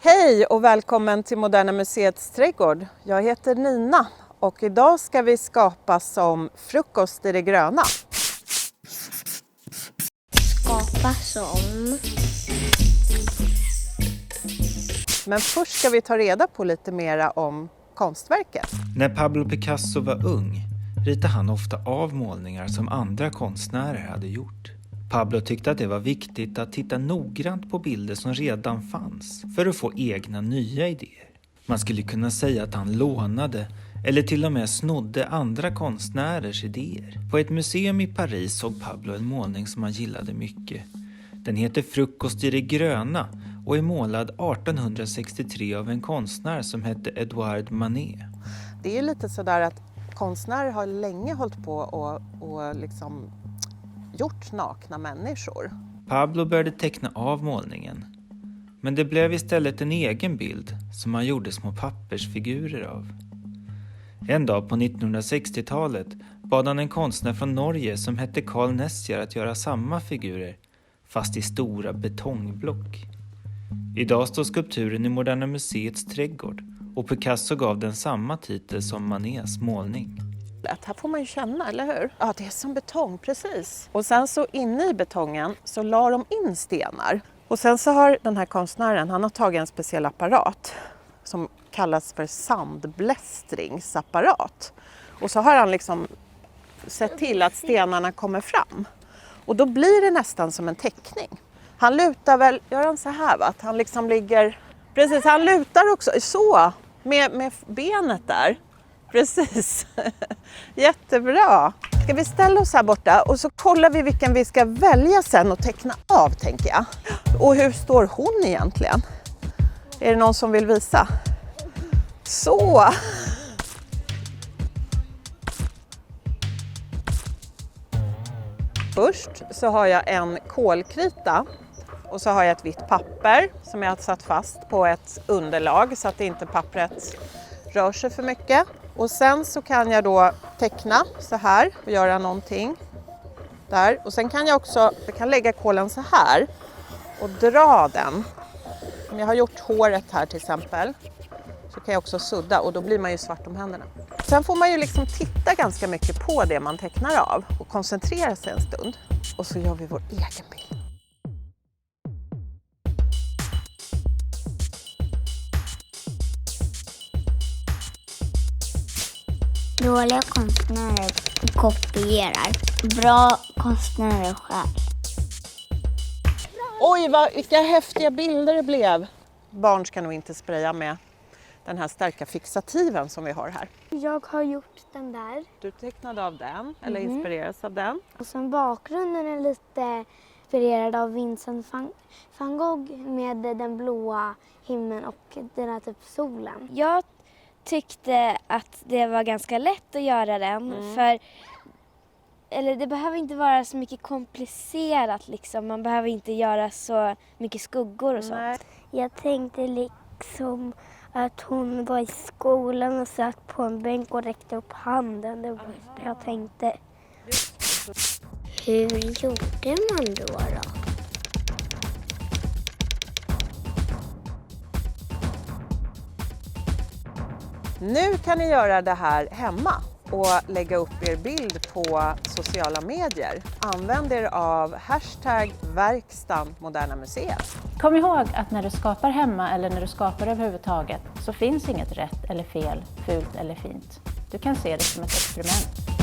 Hej och välkommen till Moderna Museets trädgård. Jag heter Nina och idag ska vi skapa som frukost i det gröna. Skapa som. Men först ska vi ta reda på lite mera om konstverket. När Pablo Picasso var ung ritade han ofta av målningar som andra konstnärer hade gjort. Pablo tyckte att det var viktigt att titta noggrant på bilder som redan fanns för att få egna nya idéer. Man skulle kunna säga att han lånade eller till och med snodde andra konstnärers idéer. På ett museum i Paris såg Pablo en målning som han gillade mycket. Den heter Frukost i det gröna och är målad 1863 av en konstnär som hette Edouard Manet. Det är lite sådär att konstnärer har länge hållit på och liksom gjort nakna människor. Pablo började teckna av målningen. Men det blev istället en egen bild som han gjorde små pappersfigurer av. En dag på 1960-talet bad han en konstnär från Norge som hette Carl Nessier att göra samma figurer, fast i stora betongblock. Idag står skulpturen i Moderna Museets trädgård och Picasso gav den samma titel som Manets målning. Här får man ju känna, eller hur? Ja, det är som betong, precis. Och sen så inne i betongen så la de in stenar. Och sen så har den här konstnären, han har tagit en speciell apparat som kallas för sandblästringsapparat. Och så har han liksom sett till att stenarna kommer fram. Och då blir det nästan som en teckning. Han lutar väl, gör han så här va? Att han liksom ligger, precis, han lutar också så med benet där. Precis, jättebra. Ska vi ställa oss här borta och så kollar vi vilken vi ska välja sen och teckna av, tänker jag. Och hur står hon egentligen? Är det någon som vill visa? Så! Först så har jag en kolkrita och så har jag ett vitt papper som jag har satt fast på ett underlag så att inte pappret rör sig för mycket. Och sen så kan jag då teckna så här och göra någonting där. Och sen kan jag också lägga kolen så här och dra den. Om jag har gjort håret här till exempel så kan jag också sudda och då blir man ju svart om händerna. Sen får man ju liksom titta ganska mycket på det man tecknar av och koncentrera sig en stund. Och så gör vi vår egen bild. Dåliga konstnärer kopierar. Bra konstnärer själv. Oj, vilka häftiga bilder det blev! Barn ska nog inte spraya med den här starka fixativen som vi har här. Jag har gjort den där. Du tecknade av den, eller inspireras av den. Och sen bakgrunden är lite inspirerad av Vincent van Gogh med den blåa himlen och den här typ solen. Jag tyckte att det var ganska lätt att göra den för det behöver inte vara så mycket komplicerat liksom. Man behöver inte göra så mycket skuggor och sånt. Jag tänkte liksom att hon var i skolan och satt på en bänk och räckte upp handen. Det var det jag tänkte. Hur gjorde man då? Nu kan ni göra det här hemma och lägga upp er bild på sociala medier. Använd er av #verkstan Moderna Museet. Kom ihåg att när du skapar hemma eller när du skapar överhuvudtaget så finns inget rätt eller fel, fult eller fint. Du kan se det som ett experiment.